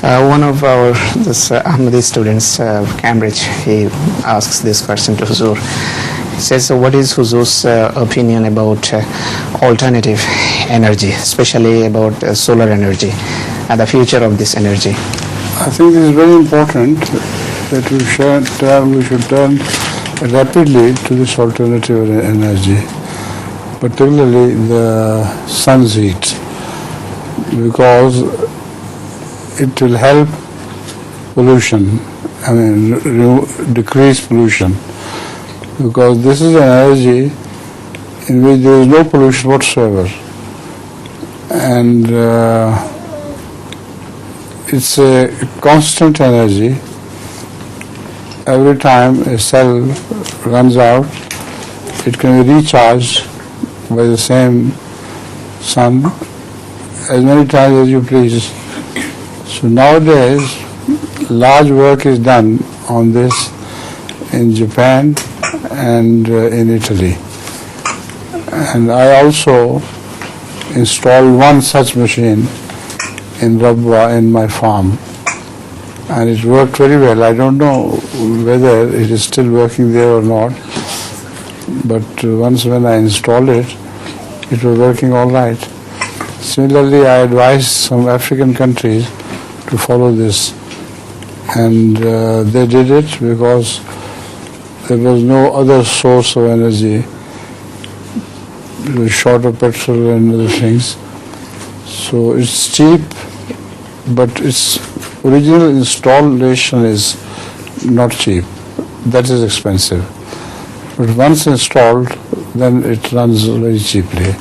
One of our Ahmadi students, Cambridge, he asks this question to Huzur. He says, so what is Huzur's opinion about alternative energy, especially about solar energy and the future of this energy? I think it is very important that we should turn rapidly to this alternative energy, particularly the sun's heat, because it will help pollution, decrease pollution, because this is an energy in which there is no pollution whatsoever, and it's a constant energy. Every time a cell runs out, it can be recharged by the same sun as many times as you please. So nowadays, large work is done on this in Japan and in Italy. And I also installed one such machine in Rabwa in my farm. And it worked very well. I don't know whether it is still working there or not, but once when I installed it, it was working all right. Similarly, I advised some African countries to follow this, and they did it because there was no other source of energy. It was short of petrol and other things. So it's cheap, but its original installation is not cheap. That is expensive. But once installed, then it runs very cheaply.